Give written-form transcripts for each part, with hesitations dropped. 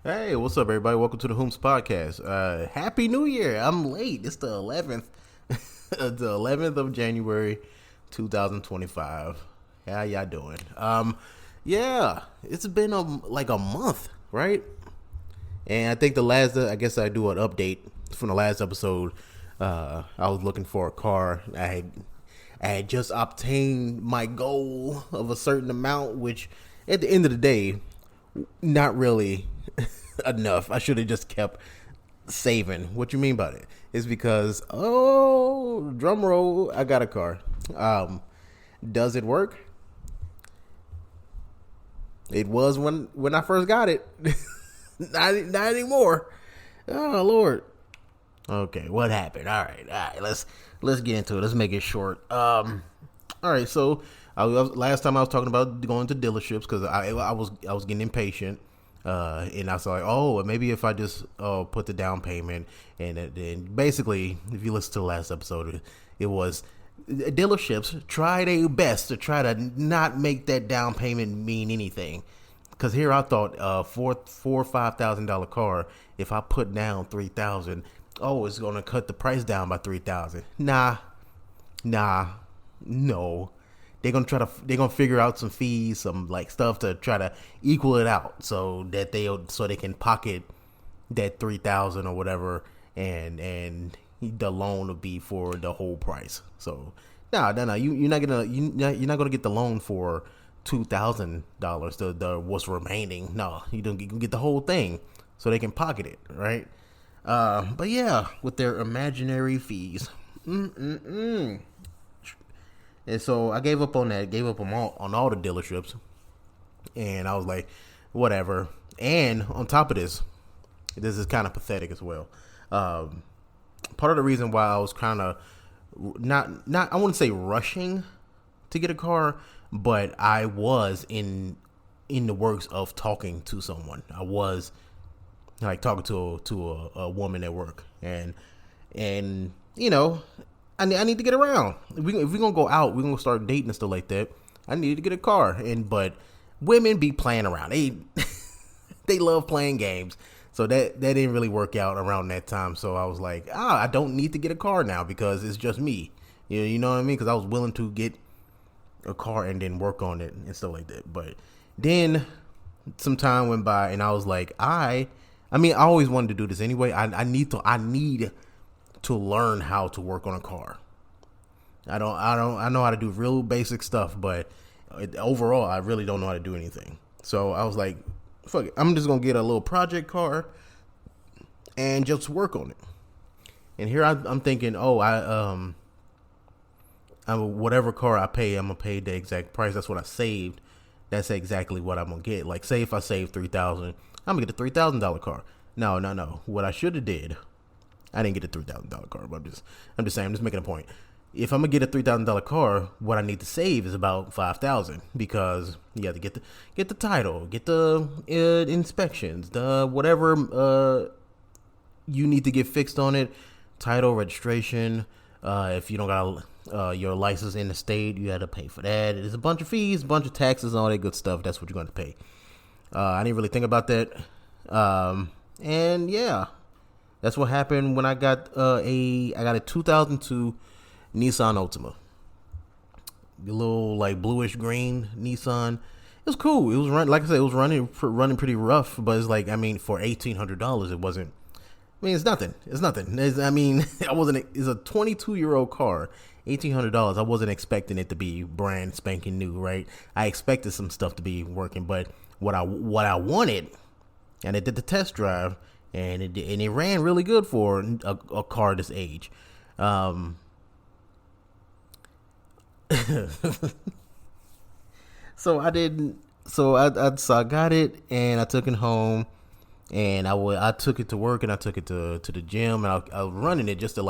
Hey, what's up, everybody? Welcome to the Whomst podcast. Happy New Year! I'm late. It's the 11th, the 11th of January, 2025. How y'all doing? Yeah, it's been like a month, right? And I think I guess I do an update from the last episode. I was looking for a car. I had just obtained my goal of a certain amount, which at the end of the day, not really enough. I should have just kept saving. What you mean by it? Is because drum roll, I got a car. Does it work? It was when I first got it. Not anymore. Oh Lord. Okay, what happened? All right. Let's get into it. Let's make it short. All right. So last time I was talking about going to dealerships because I was getting impatient. And I was like, oh, maybe if I just put the down payment, and then basically, if you listen to the last episode, it was dealerships try their best to try to not make that down payment mean anything. Because here I thought, $4,000 or $5,000 car, if I put down $3,000, it's gonna cut the price down by $3,000. Nah, no. They're gonna figure out some fees, some like stuff to try to equal it out so that they can pocket that 3,000 or whatever, and the loan will be for the whole price. So no, you're not gonna get the loan for $2,000. The what's remaining. No, you don't. You can get the whole thing so they can pocket it, right? But yeah, with their imaginary fees. And so I gave up on that, gave up on all the dealerships. And I was like, whatever. And on top of this is kind of pathetic as well. Part of the reason why I was kind of not I wouldn't say rushing to get a car, but I was in the works of talking to someone. I was like talking to a woman at work, and you know, I need to get around. If we're gonna go out, we're gonna start dating and stuff like that. I needed to get a car, but women be playing around. They love playing games, so that didn't really work out around that time. So I was like, I don't need to get a car now because it's just me. You know what I mean? Because I was willing to get a car and then work on it and stuff like that. But then some time went by, and I was like, I always wanted to do this anyway. I need to learn how to work on a car. I know how to do real basic stuff, but overall I really don't know how to do anything. So I was like, fuck it, I'm just gonna get a little project car and just work on it. And here I'm thinking, whatever car I pay, I'm gonna pay the exact price. That's what I saved. That's exactly what I'm gonna get. Like, say if I save $3,000, I'm gonna get a $3,000 car. No. What I should have did, I didn't get a $3,000 car, but I'm just saying, I'm just making a point. If I'm gonna get a $3,000 car, what I need to save is about $5,000 because you have to get the title, get the inspections, the whatever you need to get fixed on it, title, registration. If you don't got your license in the state, you had to pay for that. There's a bunch of fees, a bunch of taxes, and all that good stuff. That's what you're going to pay. I didn't really think about that, and yeah. That's what happened when I got a 2002 Nissan Altima. The little like bluish green Nissan. It was cool. It was it was running pretty rough, but it's like, for $1,800, it wasn't. It's nothing. It's nothing. It's a 22-year-old car, $1,800. I wasn't expecting it to be brand spanking new, right? I expected some stuff to be working, but what I wanted, and I did the test drive. And it ran really good for a car this age. So I didn't. So I got it, and I took it home, and I took it to work, and I took it to the gym, and I was running it just to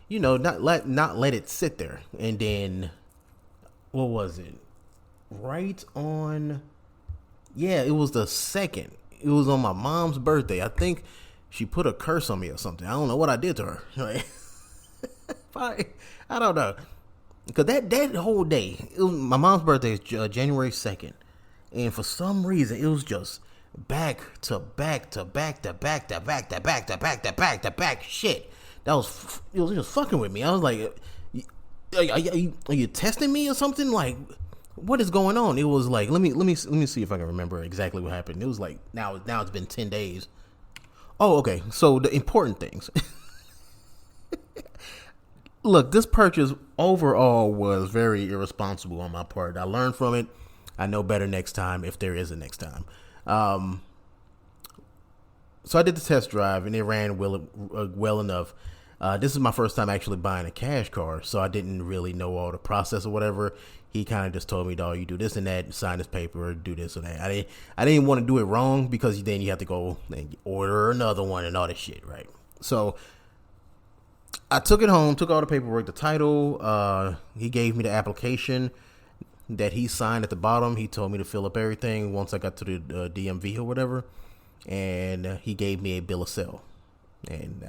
not let it sit there. And then what was it? Right on. Yeah, it was the second. It was on my mom's birthday. I think she put a curse on me or something. I don't know what I did to her. I don't know. Because that whole day, my mom's birthday is January 2nd. And for some reason, it was just back to back to back to back to back to back to back to back to back shit. It was just fucking with me. I was like, are you testing me or something? Like, what is going on? It was like, let me see if I can remember exactly what happened. It was like, now it's been 10 days. Oh, okay. So the important things. Look, this purchase overall was very irresponsible on my part. I learned from it. I know better next time if there is a next time. So I did the test drive and it ran well enough. This is my first time actually buying a cash car, so I didn't really know all the process or whatever. He kind of just told me, "Dog, you do this and that, sign this paper, do this and that." I didn't want to do it wrong because then you have to go and order another one and all that shit, right? So I took it home, took all the paperwork, the title. He gave me the application that he signed at the bottom. He told me to fill up everything once I got to the DMV or whatever, and he gave me a bill of sale, and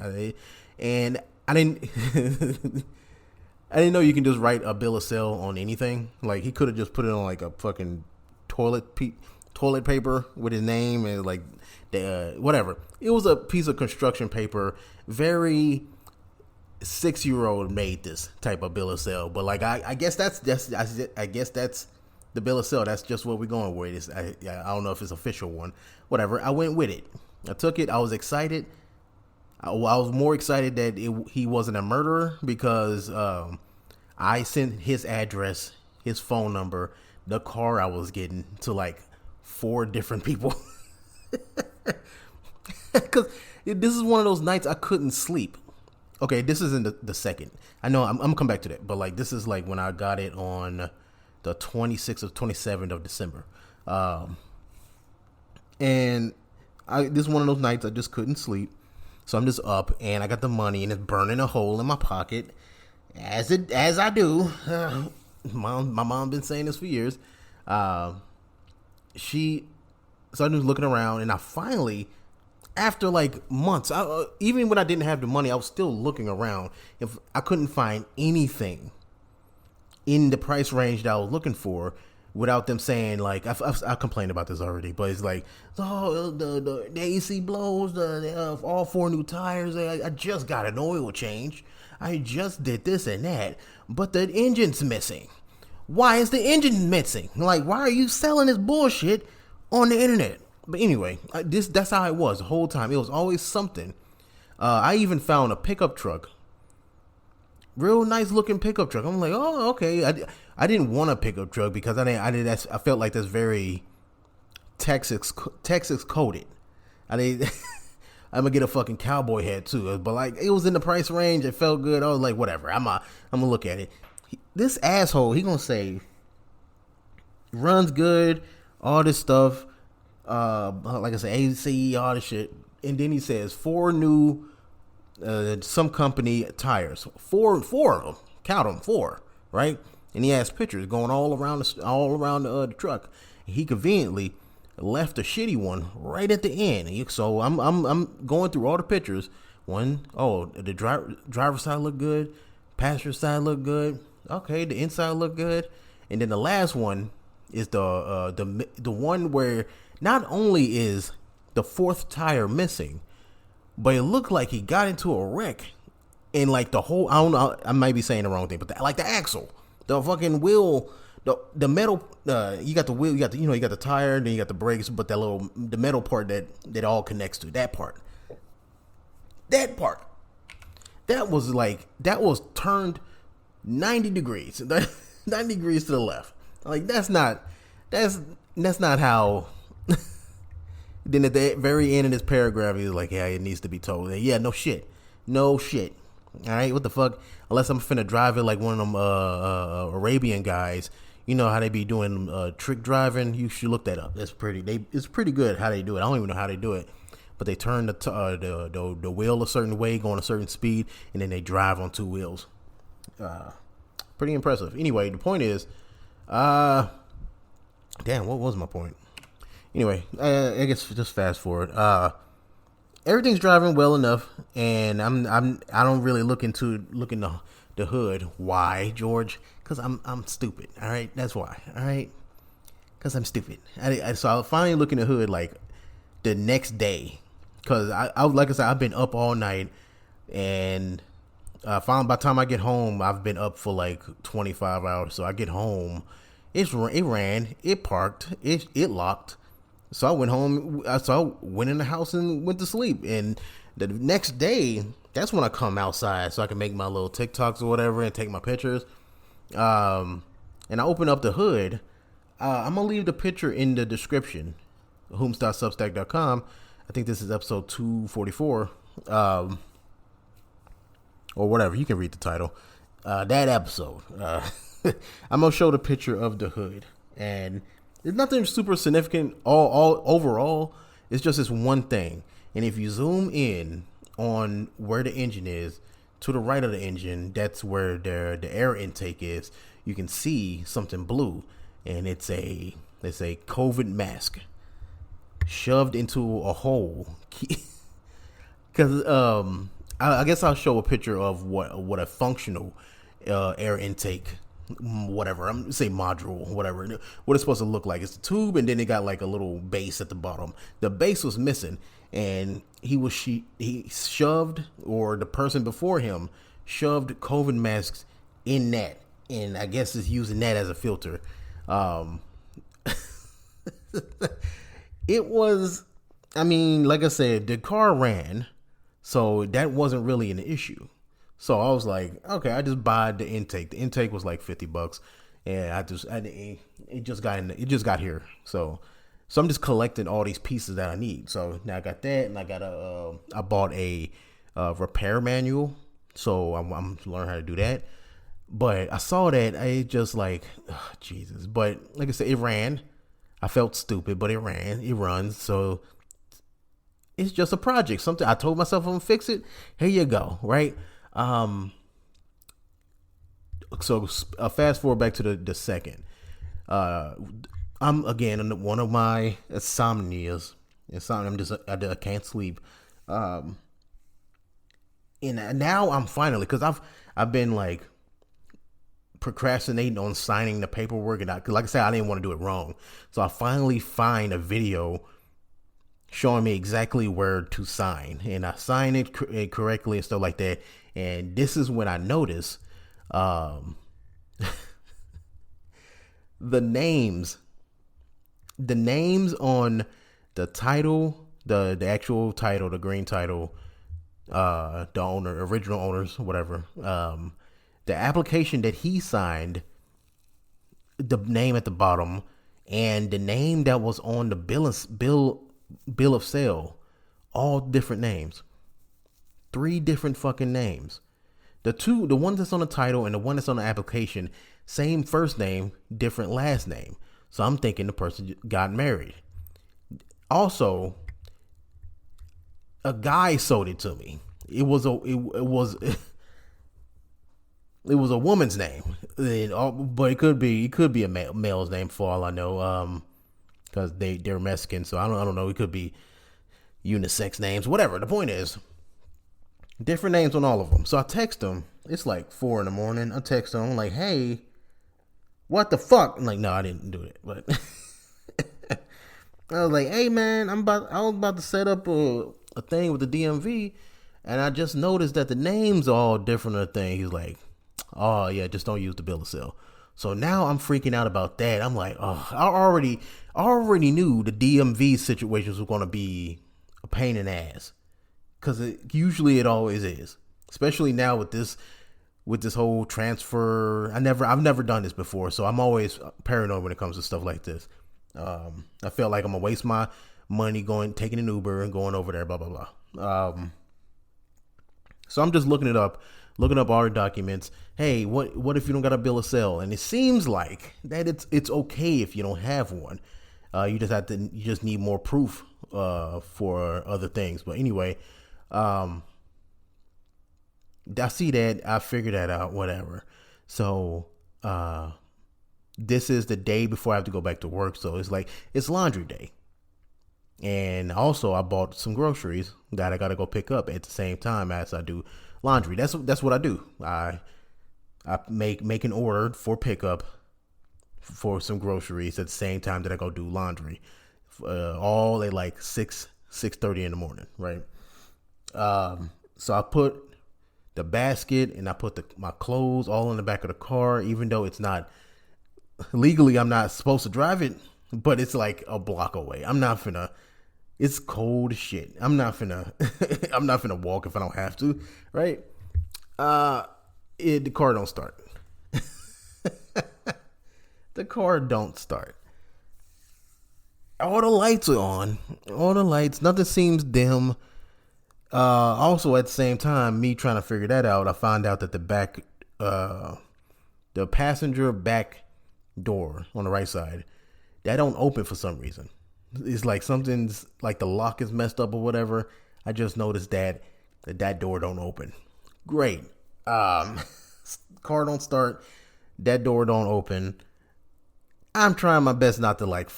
I didn't. I didn't know you can just write a bill of sale on anything. Like, he could have just put it on like a fucking toilet paper with his name and like whatever. It was a piece of construction paper. Very 6-year-old made this type of bill of sale. But like, I guess that's the bill of sale. That's just what we're going with. I don't know if it's official one. Whatever. I went with it. I took it. I was excited. I was more excited that he wasn't a murderer because I sent his address, his phone number, the car I was getting to like 4 different people. Because this is one of those nights I couldn't sleep. Okay, this isn't the second. I know I'm going to come back to that. But like, this is like when I got it on the 26th or 27th of December. And this is one of those nights I just couldn't sleep. So I'm just up, and I got the money, and it's burning a hole in my pocket, as I do. My mom been saying this for years. So I'm just looking around, and I finally, after like months, even when I didn't have the money, I was still looking around. If I couldn't find anything in the price range that I was looking for, without them saying, like, I complained about this already, but it's like, oh, the AC blows, all 4 new tires, I just got an oil change, I just did this and that, but the engine's missing. Why is the engine missing? Like, why are you selling this bullshit on the internet? But anyway, that's how it was the whole time. It was always something. I even found a pickup truck. Real nice looking pickup truck. I'm like, oh, okay. I didn't want a pickup truck because I felt like that's very Texas coded. I'm gonna get a fucking cowboy hat too. But like, it was in the price range. It felt good. I was like, whatever. I'm gonna look at it. This asshole, he gonna say runs good, all this stuff. Like I said, AC, all this shit, and then he says 4 new. Some company tires, four of them, count them, 4, right? And he has pictures going all around the truck. He conveniently left a shitty one right at the end. So I'm going through all the pictures. The driver side look good, passenger side look good. Okay, the inside look good, and then the last one is the one where not only is the 4th tire missing, but it looked like he got into a wreck, and like the whole, I don't know, I might be saying the wrong thing, but like the axle, the fucking wheel, the metal, you got the wheel, you got the tire, then you got the brakes, but the metal part that all connects to that part, that was turned 90 degrees, 90 degrees to the left. Like, that's not how. Then at the very end of this paragraph, he's like, yeah, it needs to be towed. Yeah, no shit. All right, what the fuck? Unless I'm finna drive it like one of them Arabian guys. You know how they be doing trick driving? You should look that up. It's pretty good how they do it. I don't even know how they do it. But they turn the wheel a certain way, going a certain speed, and then they drive on 2 wheels. Pretty impressive. Anyway, the point is, damn, what was my point? Anyway, I guess just fast forward. Everything's driving well enough, and I don't really look in the hood. Why, George? Because I'm stupid. All right, that's why. All right, because I'm stupid. So I finally look in the hood, like, the next day, because I like I said, I've been up all night, and finally by the time I get home, I've been up for like 25 hours. So I get home, it ran, it parked, it locked. So I went home. So I went in the house and went to sleep. And the next day, that's when I come outside so I can make my little TikToks or whatever and take my pictures. And I open up the hood. I'm gonna leave the picture in the description. Whomst.substack.com. I think this is episode 244. Or whatever. You can read the title. That episode. I'm gonna show the picture of the hood, and there's nothing super significant. All overall, it's just this one thing. And if you zoom in on where the engine is, to the right of the engine, that's where the air intake is. You can see something blue, and it's a COVID mask shoved into a hole. Because I guess I'll show a picture of what a functional air intake, whatever, I'm gonna say module, whatever, what it's supposed to look like. It's a tube, and then it got like a little base at the bottom. The base was missing, and he shoved, or the person before him shoved COVID masks in that, and I guess it's using that as a filter. It was, I mean, like I said, the car ran, so that wasn't really an issue. So I was like, okay, I just buy the intake. The intake was like $50, and it just got here. So I'm just collecting all these pieces that I need. So now I got that, and I bought a repair manual. So I'm learning how to do that. But I saw that, I just like, oh, Jesus. But like I said, it ran. I felt stupid, but it runs. So it's just a project. Something I told myself I'm gonna fix it. Here you go, right? So fast forward back to the second. I'm again one of my insomnias. I can't sleep. And now I'm finally, because I've been like procrastinating on signing the paperwork, and like I said, I didn't want to do it wrong. So I finally find a video showing me exactly where to sign, and I sign it correctly and stuff like that. And this is when I notice the names on the title, the actual title, the green title, the original owners, whatever, the application that he signed, the name at the bottom, and the name that was on the bill of sale, all different names. 3 different fucking names. The one that's on the title and the one that's on the application, same first name, different last name. So I'm thinking the person got married. Also, a guy sold it to me. It was a woman's name, but it could be a male's name for all I know. Because they're Mexican, so I don't know. It could be unisex names, whatever. The point is, different names on all of them. So I text them. It's like 4 a.m. I text them. I'm like, hey, what the fuck? I'm like, no, I didn't do it. But I was like, hey man, I was about to set up a thing with the DMV, and I just noticed that the names are all different of the thing. He's like, oh yeah, just don't use the bill of sale. So now I'm freaking out about that. I'm like, oh, I already knew the DMV situations were going to be a pain in the ass, because usually it always is, especially now with this whole transfer. I've never done this before, so I'm always paranoid when it comes to stuff like this. I feel like I'm gonna waste my money taking an Uber and going over there, blah blah blah. So I'm just looking up all the documents. Hey, what if you don't got a bill of sale? And it seems like that it's okay if you don't have one. You just need more proof for other things. But anyway, I see that, I figured that out, whatever. So this is the day before I have to go back to work, so it's laundry day. And also I bought some groceries that I gotta go pick up at the same time as I do laundry. That's what I do. I make an order for pickup for some groceries at the same time that I go do laundry. all at like 6:30 in the morning, right? So I put the basket and I put my clothes all in the back of the car, even though it's not legally, I'm not supposed to drive it, but it's like a block away. It's cold as shit. I'm not finna walk if I don't have to, right? The car don't start. The car don't start. All the lights are on. All the lights. Nothing seems dim. Also, at the same time, me trying to figure that out, I found out that the passenger back door on the right side, that don't open for some reason. It's like something's like the lock is messed up or whatever. I just noticed that door don't open. Great. Car don't start. That door don't open. I'm trying my best not to like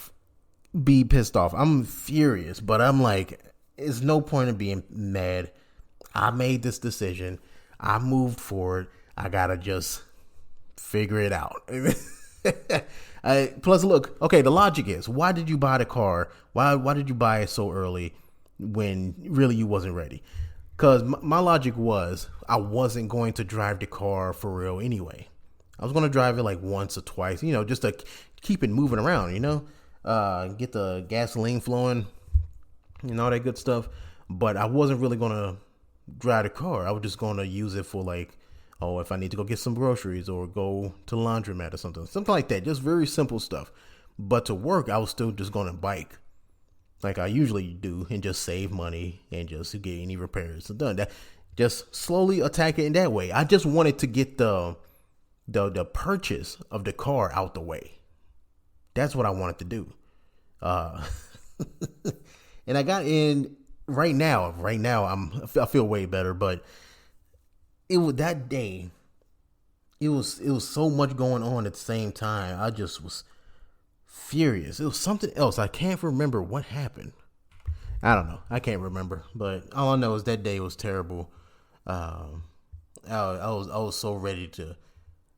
be pissed off. I'm furious, but I'm like, there's no point in being mad. I made this decision. I moved forward. I gotta just figure it out. Plus, look, okay, the logic is, why did you buy the car? Why did you buy it so early when really you wasn't ready? Because my logic was, I wasn't going to drive the car for real anyway. I was going to drive it like once or twice, just to keep it moving around, get the gasoline flowing and all that good stuff. But I wasn't really going to drive the car. I was just going to use it for like, if I need to go get some groceries or go to the laundromat or something like that. Just very simple stuff. But to work, I was still just going to bike like I usually do and just save money and just get any repairs done. That just slowly attack it in that way. I just wanted to get the purchase of the car out the way. That's what I wanted to do. And I got in right now. I feel way better, but it was that day. It was so much going on at the same time. I just was furious. It was something else. I can't remember what happened. I don't know. I can't remember. But all I know is that day was terrible. I was so ready to.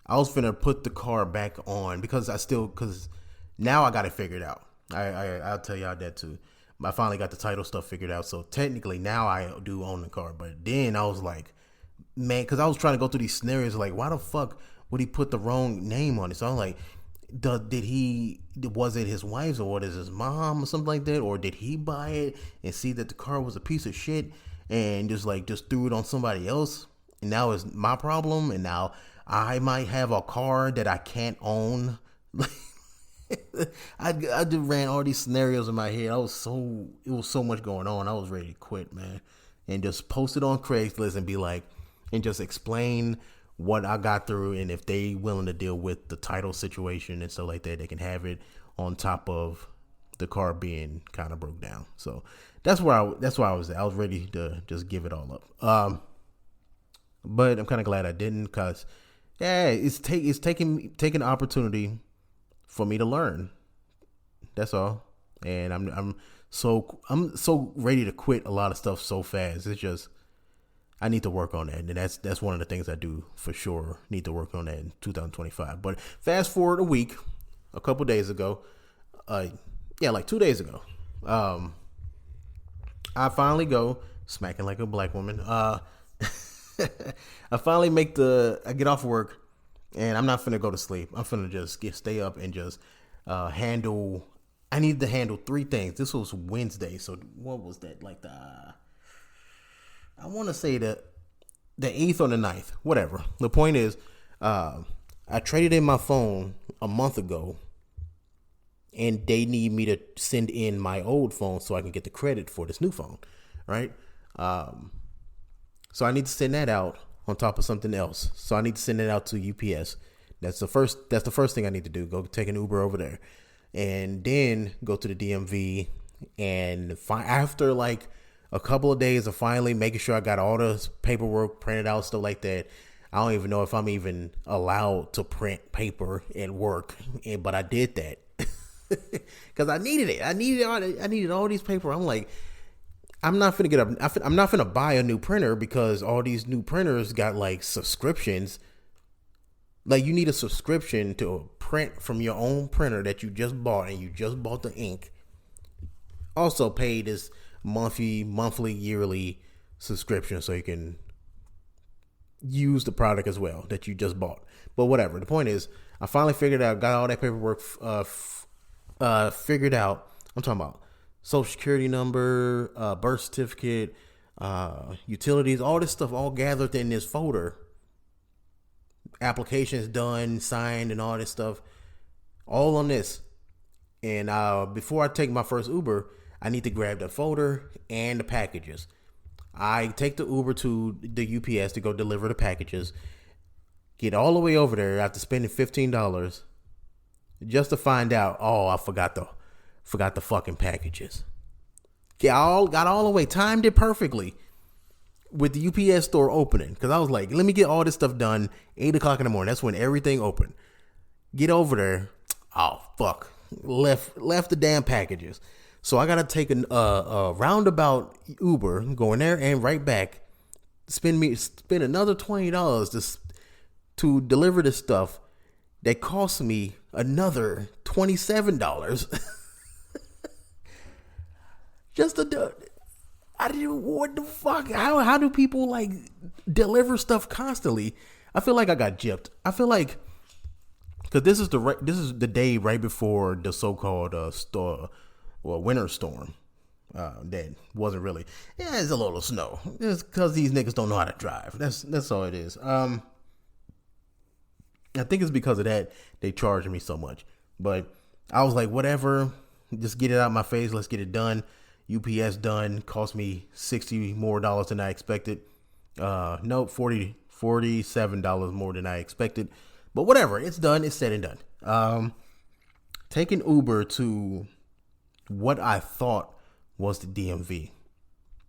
I was finna put the car back on because now I got it figured out. I'll tell y'all that too. I finally got the title stuff figured out. So technically now I do own the car. But then I was like, man, because I was trying to go through these scenarios like, why the fuck would he put the wrong name on it? So I'm like, was it his wife's or what is his mom or something like that? Or did he buy it and see that the car was a piece of shit and just threw it on somebody else? And now it's my problem. And now I might have a car that I can't own. I just ran all these scenarios in my head. It was so much going on. I was ready to quit, man. And just post it on Craigslist and be like, and just explain what I got through, and if they willing to deal with the title situation and stuff like that, they can have it on top of the car being kind of broke down. So that's where I was at. I was ready to just give it all up. But I'm kind of glad I didn't, because it's taking the opportunity for me to learn. That's all. And I'm so ready to quit a lot of stuff so fast. It's just, I need to work on that, and that's one of the things I do for sure. Need to work on that in 2025. But fast forward a couple days ago, like 2 days ago, I finally go smacking like a black woman. I finally I get off work, and I'm not finna go to sleep. I'm finna just stay up and just handle. I need to handle 3 things. This was Wednesday, so what was that? Like I want to say the 8th or the 9th, whatever. The point is, I traded in my phone a month ago, and they need me to send in my old phone so I can get the credit for this new phone, right? So I need to send that out on top of something else. So I need to send it out to UPS. That's the first thing I need to do. Go take an Uber over there, and then go to the DMV. And after like a couple of days of finally making sure I got all the paperwork printed out, stuff like that. I don't even know if I'm even allowed to print paper at work, but I did that because I needed it. I needed all these paper. I'm like, I'm not finna buy a new printer because all these new printers got like subscriptions. Like, you need a subscription to print from your own printer that you just bought, and you just bought the ink. Also pay this monthly, yearly subscription so you can use the product as well that you just bought. But whatever. The point is, I finally figured out, got all that paperwork figured out. I'm talking about social security number, birth certificate, utilities, all this stuff all gathered in this folder. Applications done, signed, and all this stuff, all on this. And before I take my first Uber, I need to grab the folder and the packages. I take the Uber to the UPS to go deliver the packages. Get all the way over there after spending $15 just to find out, oh, I forgot the fucking packages. Got all the way, timed it perfectly with the UPS store opening. Because I was like, let me get all this stuff done 8 o'clock in the morning. That's when everything opened. Get over there. Oh, fuck. Left the damn packages. So I got to take a roundabout Uber, going there and right back. Spend another $20 to deliver this stuff that cost me another $27. Just to do. What the fuck? How do people like deliver stuff constantly? I feel like I got gypped. I feel like, because this is the day right before the so-called winter storm. That wasn't really. Yeah, it's a little snow. It's because these niggas don't know how to drive. That's all it is. I think it's because of that they charged me so much. But I was like, whatever, just get it out of my face. Let's get it done. UPS done. Cost me $60 more than I expected. Nope, $47 more than I expected. But whatever, it's done. It's said and done. Taking Uber to what I thought was the DMV.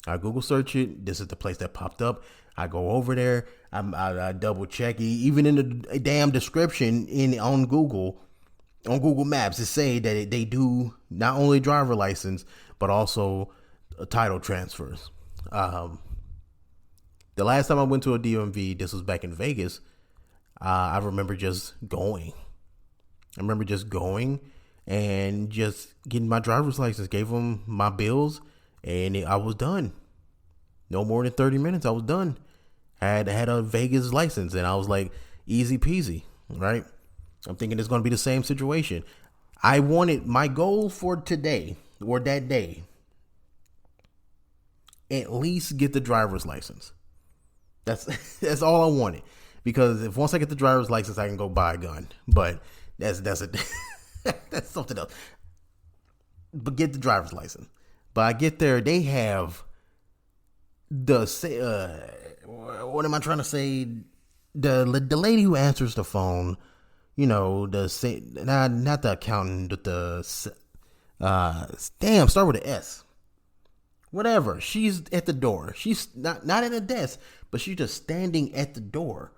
I Google search it. This is the place that popped up. I go over there. I double check. Even in the damn description on Google Maps, it say that they do not only driver license but also title transfers. The last time I went to a DMV, this was back in Vegas. I remember just going. And just getting my driver's license, gave them my bills, and I was done. No more than 30 minutes, I was done. I had a Vegas license, and I was like, easy peasy, right? I'm thinking it's going to be the same situation. I wanted my goal for today, or that day, at least get the driver's license. That's all I wanted. Because if once I get the driver's license, I can go buy a gun. But that's that's something else. But get the driver's license. But I get there, they have what am I trying to say? The lady who answers the phone, you know, not the accountant, but start with an S. Whatever. She's at the door. She's not at a desk, but she's just standing at the door.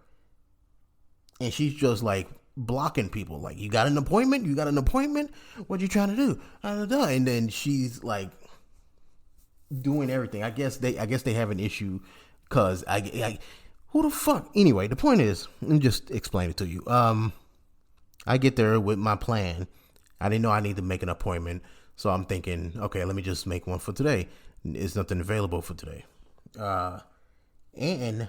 And she's just like blocking people. Like, you got an appointment? What you trying to do? And then she's like doing everything. I guess they have an issue because I who the fuck? Anyway, the point is, let me just explain it to you. I get there with my plan. I didn't know I need to make an appointment. So I'm thinking, okay, let me just make one for today. There's nothing available for today. And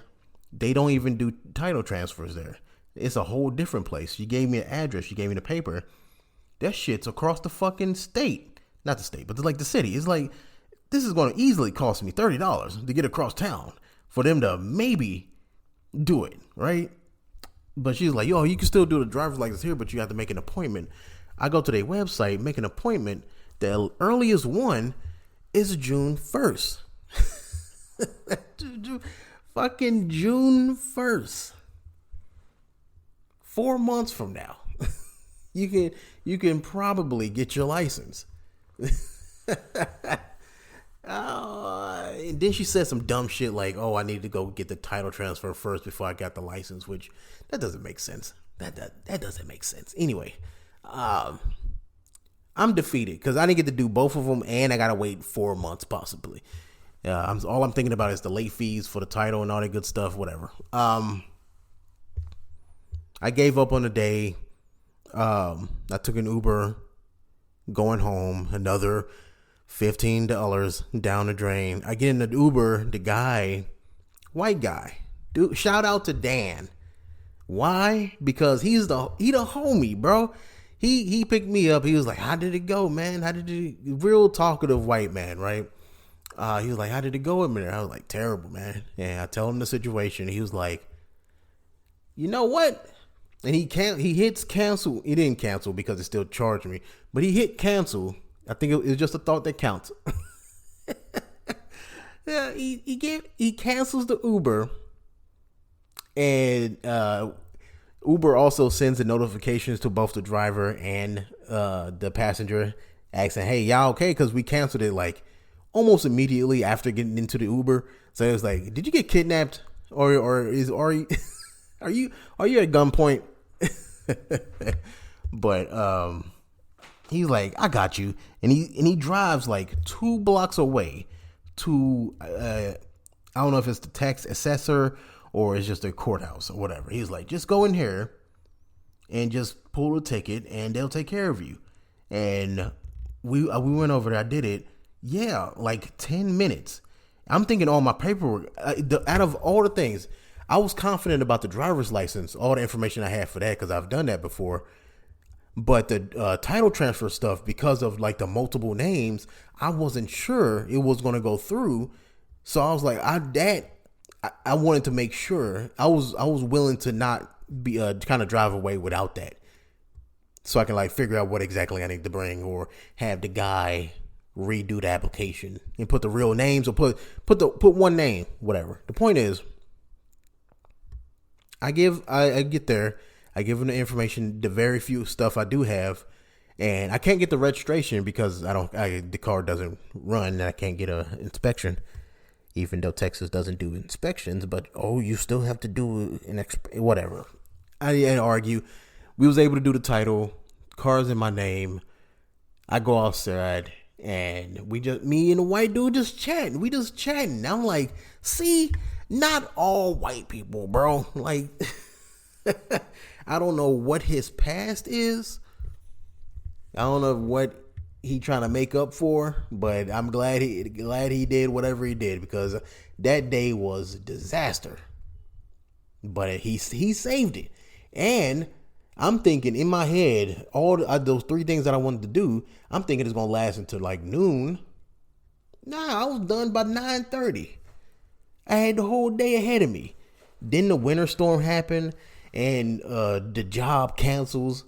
they don't even do title transfers there. It's a whole different place. She gave me an address. She gave me the paper. That shit's across the fucking state. Not the state, but like the city. It's like, this is going to easily cost me $30 to get across town for them to maybe do it, right? But she's like, yo, you can still do the driver's license here, but you have to make an appointment. I go to their website, make an appointment. The earliest one is June 1st. Fucking June 1st. 4 months from now. You can probably get your license. And then she said some dumb shit like, oh, I need to go get the title transfer first before I got the license, which that doesn't make sense. That doesn't make sense. Anyway, I'm defeated because I didn't get to do both of them, and I gotta wait 4 months possibly. All I'm thinking about is the late fees for the title and all that good stuff. Whatever. I gave up on the day. I took an Uber going home. Another $15 down the drain. I get in the Uber, the guy, white guy. Dude, shout out to Dan. Why? Because he the homie, bro. He picked me up. He was like, "How did it go, man? How did it?" Real talkative white man, right? He was like, "How did it go with me?" I was like, "Terrible, man." And I told him the situation. He was like, "You know what?" And he hits cancel. He didn't cancel because it still charged me, but he hit cancel. I think it was just a thought that counts. Yeah, he cancels the Uber, and Uber also sends the notifications to both the driver and the passenger, asking, "Hey, y'all okay?" Because we canceled it like almost immediately after getting into the Uber. So it was like, "Did you get kidnapped, or are you are you at gunpoint?" But he's like, "I got you," and he drives like 2 blocks away to I don't know if it's the tax assessor or it's just a courthouse or whatever. He's like, "Just go in here and just pull a ticket and they'll take care of you." And we went over there. I did it. Yeah, like 10 minutes. I'm thinking all my paperwork, out of all the things, I was confident about the driver's license, all the information I had for that, because I've done that before. But the title transfer stuff, because of like the multiple names, I wasn't sure it was going to go through. So I was like, I wanted to make sure. I was willing to not be kind of drive away without that, so I can like figure out what exactly I need to bring, or have the guy redo the application and put the real names, or put one name, whatever. The point is, I get there, I give them the information, the very few stuff I do have, and I can't get the registration because the car doesn't run, and I can't get a inspection, even though Texas doesn't do inspections. But you still have to do whatever. I didn't argue. We was able to do the title, car's in my name. I go outside, and me and the white dude just chatting. We just chatting. I'm like, see, not all white people, bro. Like, I don't know what his past is. I don't know what he trying to make up for, but I'm glad he did whatever he did, because that day was a disaster. But he saved it. And I'm thinking in my head, all those 3 things that I wanted to do, I'm thinking it's gonna last until like noon. Nah, I was done by 9:30. I had the whole day ahead of me. Then the winter storm happened, and the job cancels.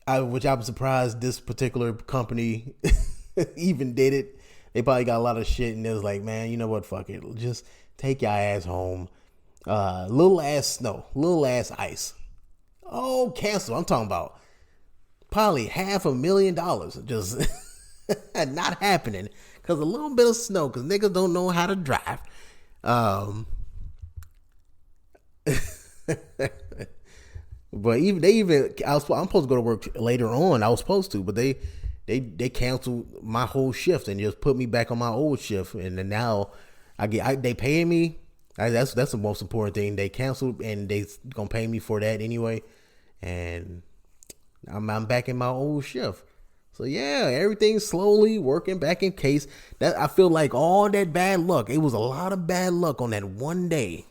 Which I'm surprised this particular company even did it. They probably got a lot of shit, and it was like, man, you know what? Fuck it. Just take your ass home. Little ass snow, little ass ice. Oh, cancel. I'm talking about probably $500,000 just not happening because a little bit of snow, because niggas don't know how to drive. But I'm supposed to go to work later on. I was supposed to, but they canceled my whole shift and just put me back on my old shift. And then now they paying me. That's the most important thing. They canceled, and they gonna pay me for that anyway. And I'm back in my old shift. So yeah, everything's slowly working back in case. That I feel like all that bad luck. It was a lot of bad luck on that one day.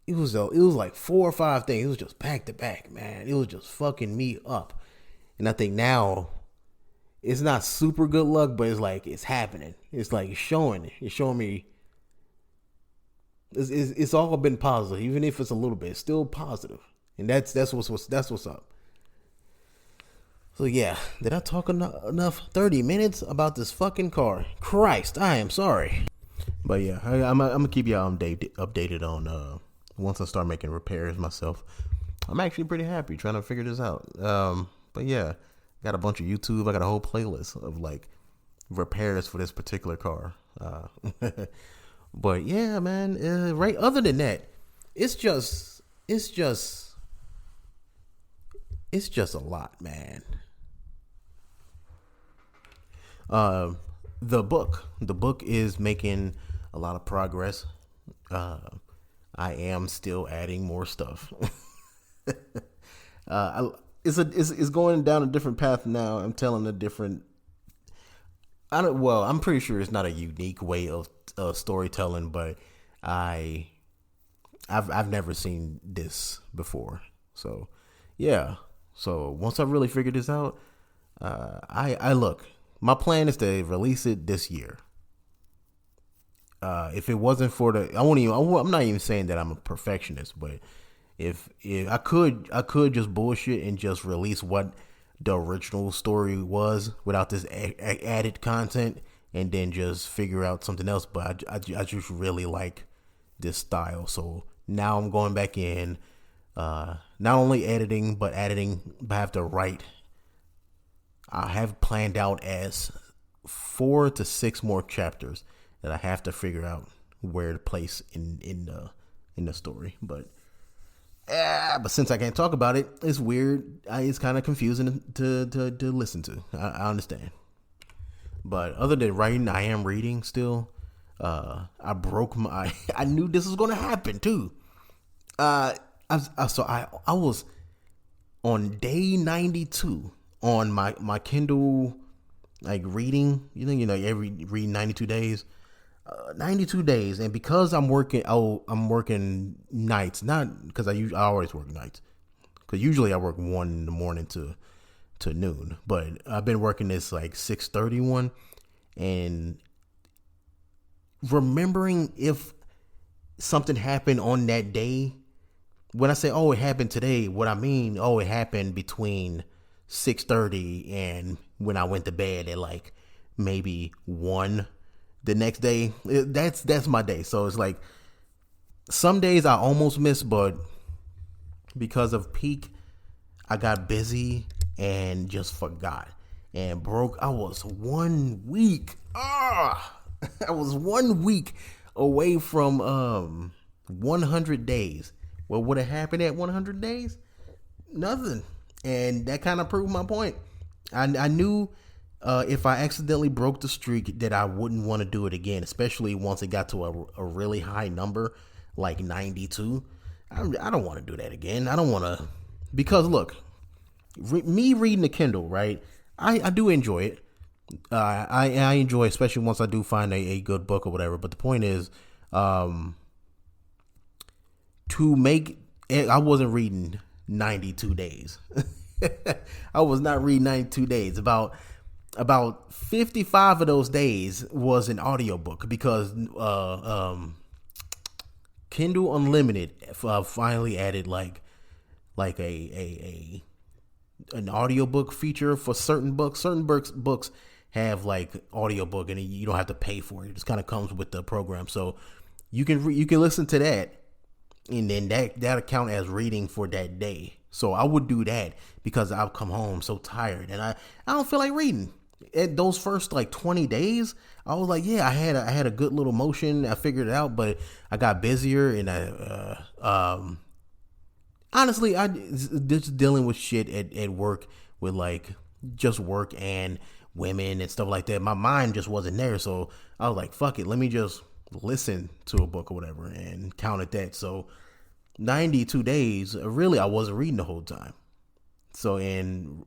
It was like 4 or 5 things. It was just back to back, man. It was just fucking me up. And I think now it's not super good luck, but it's like it's happening. It's like it's showing me. It's all been positive, even if it's a little bit. It's still positive, and that's what's up. So yeah, did I talk enough? 30 minutes about this fucking car? Christ, I am sorry. But yeah, I'm gonna keep y'all updated on once I start making repairs myself. I'm actually pretty happy trying to figure this out. But yeah, got a bunch of YouTube. I got a whole playlist of like repairs for this particular car. But yeah, man. Right. Other than that, it's just a lot, man. The book is making a lot of progress. I am still adding more stuff. It's going down a different path now. I'm telling a different I don't. Well, I'm pretty sure it's not a unique way of storytelling, but I I've never seen this before. So yeah. So once I really figured this out, I look. My plan is to release it this year. If it wasn't for the, I won't even. I'm not even saying that I'm a perfectionist, but if I could just bullshit and just release what the original story was without this added content, and then just figure out something else. But I just really like this style, so now I'm going back in. Not only editing, but editing. But I have to write. I have planned out as 4 to 6 more chapters that I have to figure out where to place in the story. But since I can't talk about it, it's weird. It's kind of confusing to listen to. I understand. But other than writing, I am reading still. I broke my. I knew this was gonna happen too. I was on day 92 on my Kindle, like reading. Every read 92 days. 92 days, and because I'm working nights, not because I always work nights, because usually I work 1 in the morning to noon, but I've been working this like 6:31, and remembering if something happened on that day. When I say, oh, it happened today, what I mean, oh, it happened between 6:30 and when I went to bed at like maybe 1 the next day. That's my day. So it's like some days I almost miss, but because of peak, I got busy and just forgot and broke. I was 1 week. I was 1 week away from 100 days. What would have happened at 100 days? Nothing. And that kind of proved my point. I knew if I accidentally broke the streak that I wouldn't want to do it again, especially once it got to a really high number, like 92. I don't want to do that again. I don't want to, because look, me reading the Kindle, right? I do enjoy it. I enjoy, especially once I do find a good book or whatever. But the point is, I wasn't reading 92 days. I was not reading 92 days. About 55 of those days was an audiobook, because Kindle Unlimited finally added like an audiobook feature for certain books. Certain books have like audiobook, and you don't have to pay for it. It just kind of comes with the program, so you can listen to that, and then that count as reading for that day. So I would do that because I'll come home so tired, and I don't feel like reading. At those first like 20 days, I was like, yeah, I had a good little motion. I figured it out, but I got busier, and honestly, I just dealing with shit at work, with like just work and women and stuff like that. My mind just wasn't there, so I was like, fuck it, let me just listen to a book or whatever, and counted that. So 92 days, really, I wasn't reading the whole time. So, and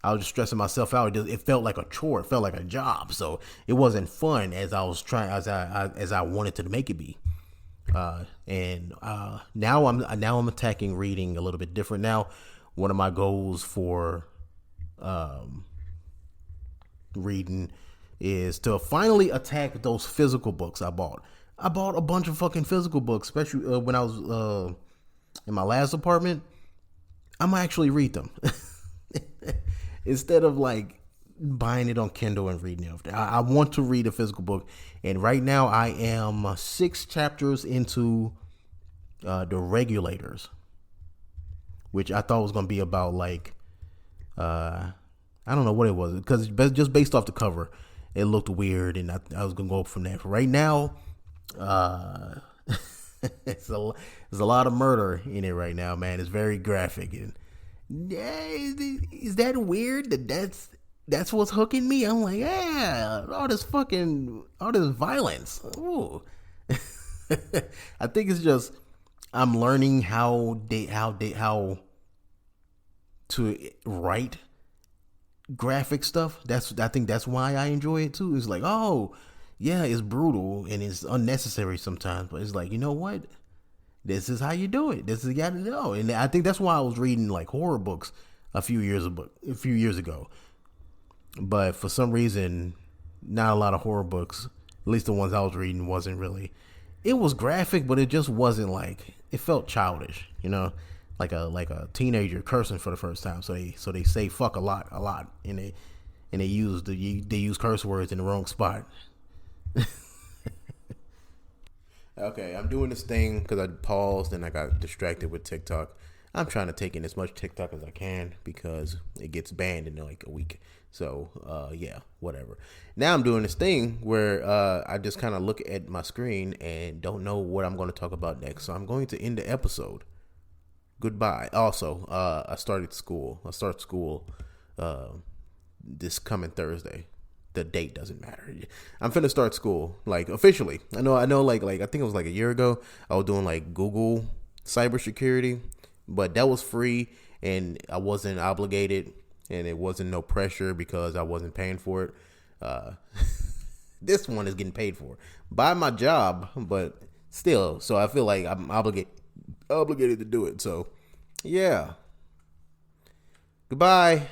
I was just stressing myself out. It felt like a chore. It felt like a job. So it wasn't fun as I was trying, as I wanted to make it be. Now I'm attacking reading a little bit different. Now, one of my goals for reading is to finally attack those physical books I bought. I bought a bunch of fucking physical books, especially when I was in my last apartment. I'm gonna actually read them instead of like buying it on Kindle and reading it. I want to read a physical book, and right now I am 6 chapters into The Regulators, which I thought was gonna be about like I don't know what it was, because just based off the cover, it looked weird, and I was gonna go from there. For right now, there's a lot of murder in it right now, man. It's very graphic, and yeah, is that weird? That's what's hooking me. I'm like, yeah, all this violence. Ooh. I think it's just I'm learning how to write graphic stuff. I think that's why I enjoy it too. It's like, oh, yeah, it's brutal and it's unnecessary sometimes, but it's like, you know what? This is how you do it. This is you got to know. And I think that's why I was reading like horror books a few years ago. But for some reason, not a lot of horror books, at least the ones I was reading, wasn't really. It was graphic, but it just wasn't like, it felt childish, like a teenager cursing for the first time. So they say fuck a lot, and they use curse words in the wrong spot. Okay, I'm doing this thing because I paused and I got distracted with TikTok. I'm trying to take in as much TikTok as I can because it gets banned in like a week. So, yeah, whatever. Now I'm doing this thing where I just kind of look at my screen and don't know what I'm going to talk about next. So I'm going to end the episode. Goodbye. Also, I start school this coming Thursday. The date doesn't matter. I'm finna start school, like officially. I know. Like I think it was like a year ago. I was doing like Google cybersecurity, but that was free and I wasn't obligated, and it wasn't no pressure because I wasn't paying for it. This one is getting paid for by my job, but still. So I feel like I'm obligated to do it. So yeah. Goodbye.